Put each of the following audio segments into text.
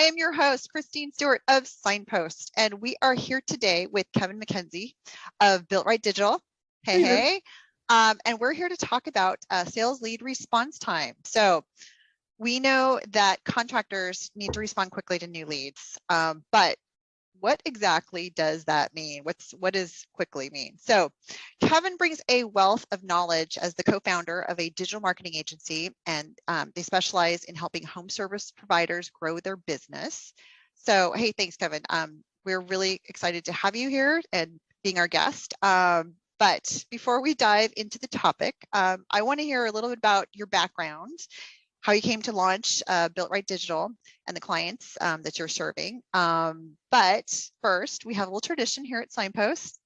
I am your host, Christine Stewart of Signpost, and we are here today with Kevin McKenzie of Built Right Digital. Hey. And we're here to talk about sales lead response time. So we know that contractors need to respond quickly to new leads, but what exactly does that mean? What does quickly mean? So Kevin brings a wealth of knowledge as the co-founder of a digital marketing agency, and they specialize in helping home service providers grow their business. So, hey, thanks, Kevin. We're really excited to have you here and being our guest. But before we dive into the topic, I want to hear a little bit about your background, how you came to launch Built Right Digital and the clients that you're serving. But first, we have a little tradition here at Signpost.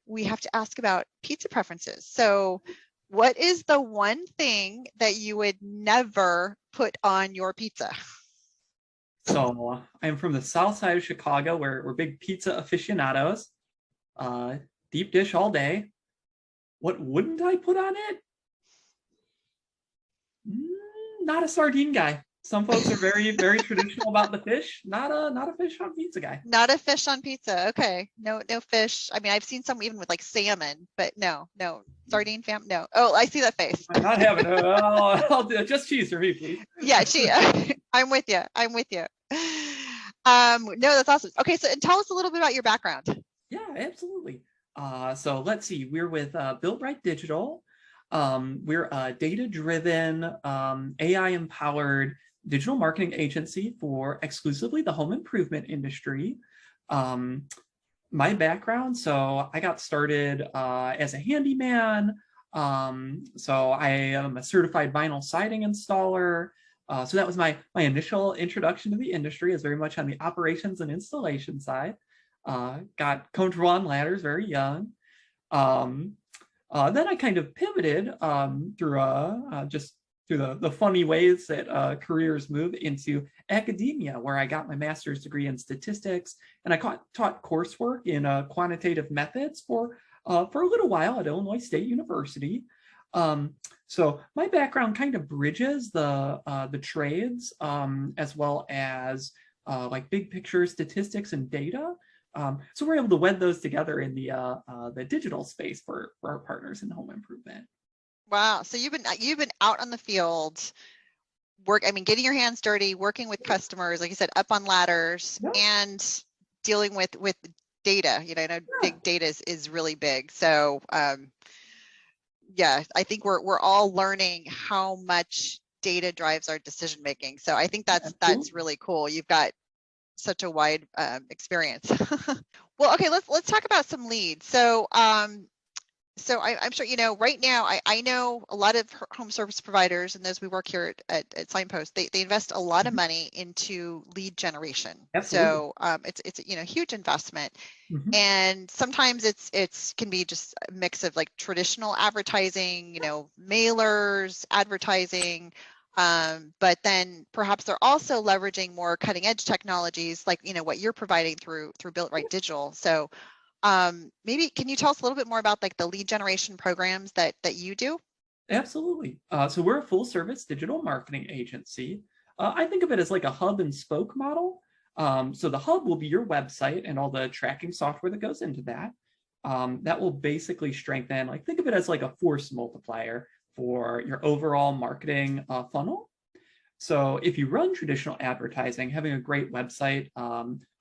We have to ask about pizza preferences. So what is the one thing that you would never put on your pizza? So I'm from the south side of Chicago, where we're big pizza aficionados. Deep dish all day. What wouldn't I put on it? Not a sardine guy. Some folks are very, very traditional about the fish. Not a fish on pizza guy. Not a fish on pizza. Okay. No fish. I mean, I've seen some even with like salmon, but no. Sardine fam. No. Oh, I see that face. I'm not having it. I'll do just cheese for me, please. Yeah, I'm with you. No, that's awesome. Okay, so and tell us a little bit about your background. Yeah, absolutely. So let's see. We're with Built Right Digital. We're a data-driven, AI-empowered digital marketing agency for exclusively the home improvement industry. My background, so I got started as a handyman. So I am a certified vinyl siding installer. So that was my initial introduction to the industry, is very much on the operations and installation side. Got comfortable on ladders very young. Then I kind of pivoted through the funny ways that careers move into academia, where I got my master's degree in statistics, and I taught coursework in quantitative methods for a little while at Illinois State University. So my background kind of bridges the trades as well as like big picture statistics and data. So we're able to wed those together in the digital space for our partners in home improvement. Wow. So you've been out on the field, getting your hands dirty, working with customers, like you said, up on ladders, and dealing with data. I know big data is really big. So yeah, I think we're all learning how much data drives our decision making. So I think that's really cool. You've got such a wide experience. Well, okay, let's talk about some leads. So so I'm sure right now I know a lot of home service providers, and those we work here at Signpost, they invest a lot of money into lead generation. Absolutely. So it's a huge investment. And sometimes it's can be just a mix of like traditional advertising, mailers, advertising, but then perhaps they're also leveraging more cutting edge technologies like what you're providing through Built Right Digital. So maybe can you tell us a little bit more about like the lead generation programs that you do? Absolutely. So we're a full service digital marketing agency. I think of it as like a hub and spoke model. So the hub will be your website and all the tracking software that goes into that. That will basically strengthen, like think of it as like a force multiplier for your overall marketing funnel. So if you run traditional advertising, having a great website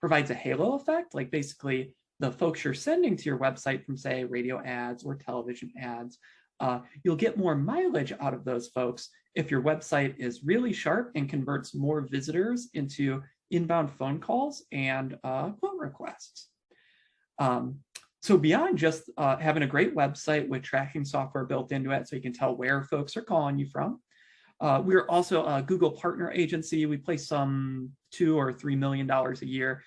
provides a halo effect, like basically the folks you're sending to your website from, say, radio ads or television ads, you'll get more mileage out of those folks if your website is really sharp and converts more visitors into inbound phone calls and quote requests. So beyond just having a great website with tracking software built into it so you can tell where folks are calling you from, we're also a Google partner agency. We place some $2 or $3 million a year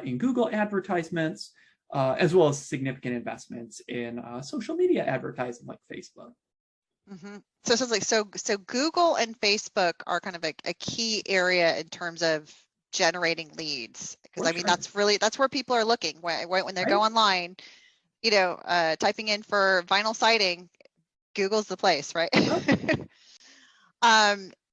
in Google advertisements, as well as significant investments in social media advertising like Facebook. So it sounds like so Google and Facebook are kind of a key area in terms of generating leads, because I mean that's where people are looking when they go online, typing in for vinyl siding, Google's the place, right?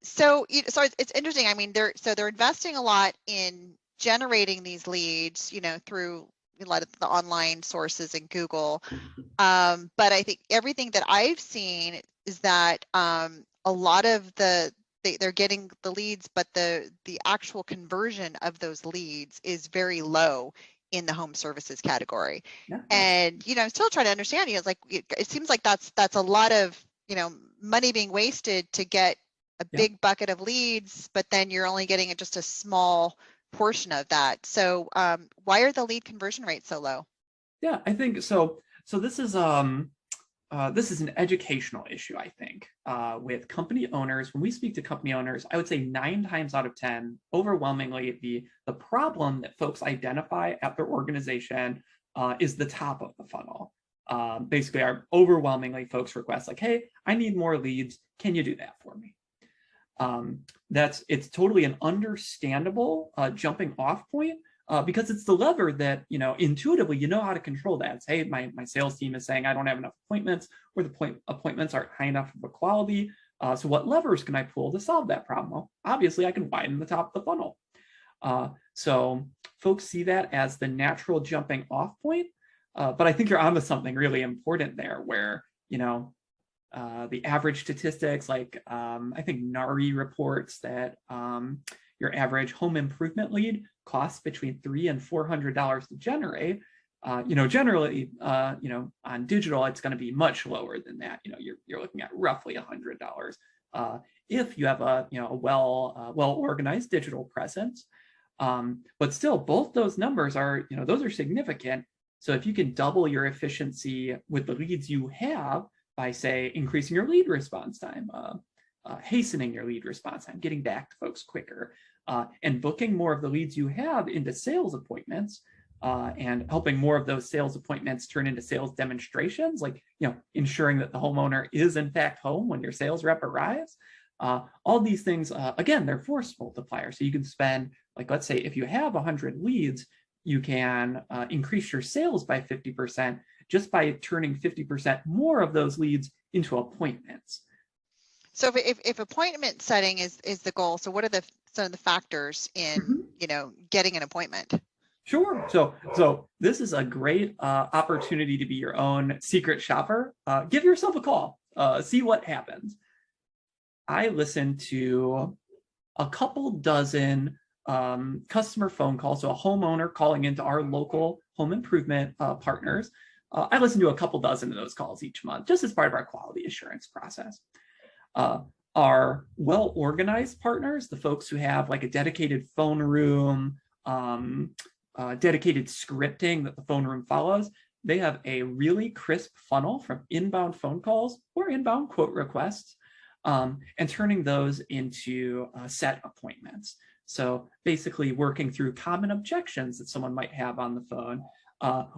So it's interesting. I mean, they're investing a lot in generating these leads, through a lot of the online sources and Google. But I think everything that I've seen is that a lot of they're getting the leads, but the actual conversion of those leads is very low in the home services category. Yeah, And I'm still trying to understand. It's like it seems like that's a lot of money being wasted to get a big bucket of leads, but then you're only getting just a small portion of that. So why are the lead conversion rates so low? Yeah, I think so. So this is an educational issue, I think, with company owners. When we speak to company owners, I would say 9 times out of 10, overwhelmingly, the problem that folks identify at their organization is the top of the funnel. Basically, overwhelmingly folks request like, hey, I need more leads. Can you do that for me? It's totally an understandable jumping off point. Because it's the lever that, intuitively, how to control that. It's, hey, my sales team is saying I don't have enough appointments, or the appointments aren't high enough of a quality. So what levers can I pull to solve that problem? Well, obviously, I can widen the top of the funnel. So folks see that as the natural jumping off point. But I think you're onto something really important there where, the average statistics, like I think NARI reports that your average home improvement lead costs between $300 and $400 to generate. Generally, on digital, it's going to be much lower than that. You're looking at roughly $100 if you have a well organized digital presence. But still, both those numbers are those are significant. So if you can double your efficiency with the leads you have by, say, increasing your lead response time, hastening your lead response time, getting back to folks quicker, and booking more of the leads you have into sales appointments, and helping more of those sales appointments turn into sales demonstrations, like ensuring that the homeowner is in fact home when your sales rep arrives. All these things, again, they're force multipliers. So you can spend, like, let's say if you have 100 leads, you can increase your sales by 50% just by turning 50% more of those leads into appointments. So if appointment setting is the goal, so what are some of the factors in getting an appointment? Sure. So this is a great opportunity to be your own secret shopper. Give yourself a call. See what happens. I listened to a couple dozen customer phone calls, so a homeowner calling into our local home improvement partners. I listen to a couple dozen of those calls each month, just as part of our quality assurance process. Our well-organized partners, the folks who have like a dedicated phone room, dedicated scripting that the phone room follows, they have a really crisp funnel from inbound phone calls or inbound quote requests, and turning those into set appointments. So basically working through common objections that someone might have on the phone,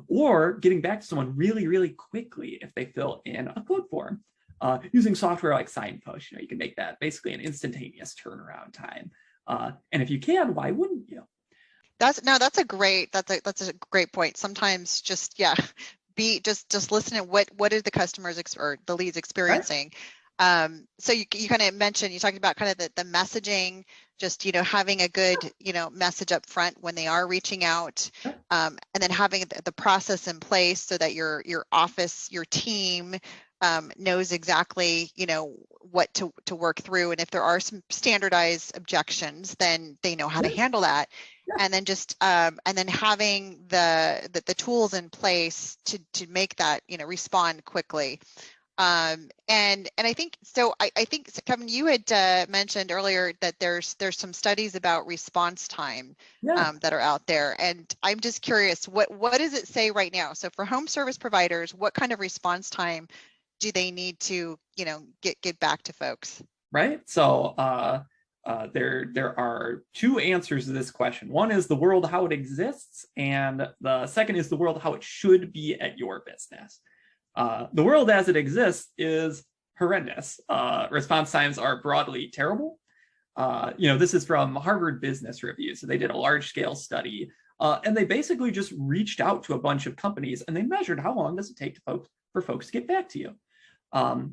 or getting back to someone really, really quickly if they fill in a quote form. Using software like Signpost, you can make that basically an instantaneous turnaround time. And if you can, why wouldn't you? That's a great point. Sometimes just just listen to what is the customers or the leads experiencing. Right. So you kind of mentioned, you talked about kind of the messaging, just having a good message up front when they are reaching out, and then having the process in place so that your office, your team knows exactly what to work through, and if there are some standardized objections, then they know how to handle that. And then just and then having the tools in place to make that respond quickly. And I think so. I think, Kevin, you had mentioned earlier that there's some studies about response time that are out there, and I'm just curious, what does it say right now? So for home service providers, what kind of response time do they need to get back to folks? Right. So there are two answers to this question. One is the world how it exists, and the second is the world how it should be at your business. The world as it exists is horrendous. Response times are broadly terrible. This is from Harvard Business Review. So they did a large-scale study, and they basically just reached out to a bunch of companies, and they measured how long does it take for folks to get back to you.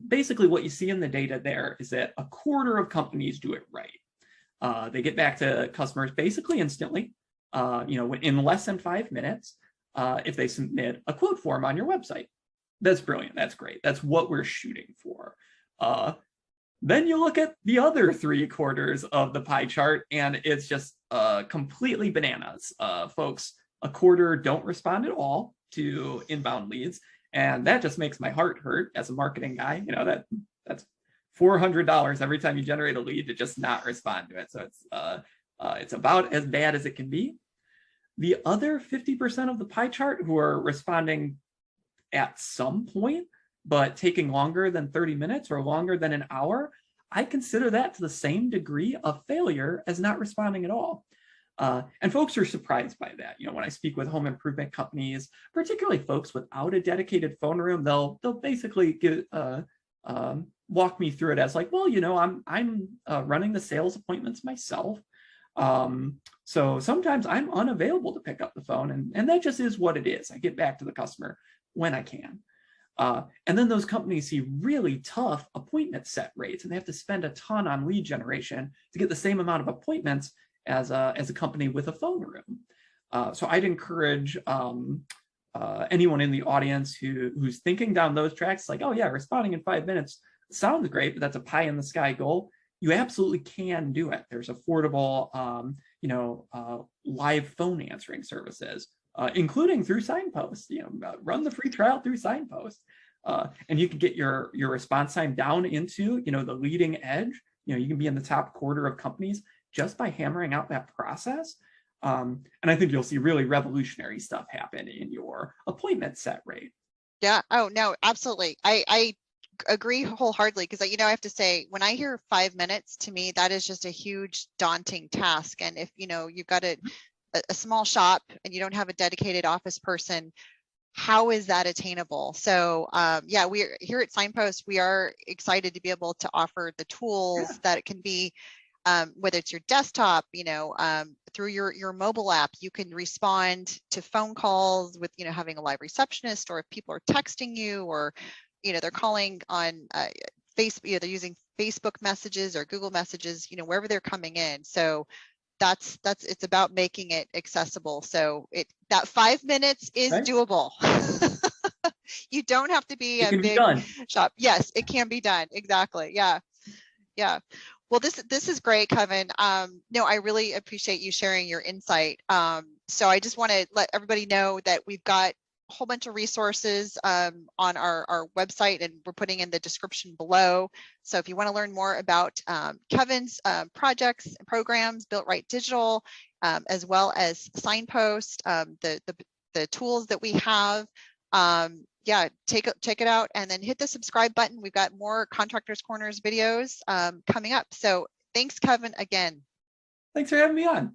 Basically, what you see in the data there is that a quarter of companies do it right. They get back to customers basically instantly, in less than 5 minutes, if they submit a quote form on your website. That's brilliant. That's great. That's what we're shooting for. Then you look at the other 3/4 of the pie chart, and it's just completely bananas. Folks, a quarter don't respond at all to inbound leads, and that just makes my heart hurt as a marketing guy. That's $400 every time you generate a lead to just not respond to it. So it's about as bad as it can be. The other 50% of the pie chart who are responding at some point, but taking longer than 30 minutes or longer than an hour, I consider that to the same degree of failure as not responding at all. And folks are surprised by that. When I speak with home improvement companies, particularly folks without a dedicated phone room, they'll basically walk me through it as like, well, I'm running the sales appointments myself. So sometimes I'm unavailable to pick up the phone, and that just is what it is. I get back to the customer when I can. And then those companies see really tough appointment set rates, and they have to spend a ton on lead generation to get the same amount of appointments as a company with a phone room. So I'd encourage anyone in the audience who's thinking down those tracks, like, oh yeah, responding in 5 minutes sounds great, but that's a pie in the sky goal. You absolutely can do it. There's affordable, live phone answering services, including through Signpost. Run the free trial through Signpost, and you can get your response time down into the leading edge. You can be in the top quarter of companies just by hammering out that process. And I think you'll see really revolutionary stuff happen in your appointment set rate. Yeah. Oh no, absolutely. I agree wholeheartedly, because I have to say, when I hear 5 minutes, to me that is just a huge daunting task. And if you've got a small shop and you don't have a dedicated office person, how is that attainable? So yeah, we're here at Signpost. We are excited to be able to offer the tools that it can be, whether it's your desktop, through your mobile app. You can respond to phone calls with having a live receptionist, or if people are texting you, or they're calling on Facebook, they're using Facebook messages or Google messages, wherever they're coming in. So it's about making it accessible. So that 5 minutes is doable. You don't have to be a big shop. Yes, it can be done. Exactly. Yeah. Yeah. Well, this is great, Kevin. No, I really appreciate you sharing your insight. So I just want to let everybody know that we've got a whole bunch of resources on our website, and we're putting in the description below. So if you want to learn more about Kevin's projects and programs, Built Right Digital, as well as Signpost, the tools that we have, yeah, check it out, and then hit the subscribe button. We've got more Contractors Corners videos coming up. So thanks, Kevin, again. Thanks for having me on.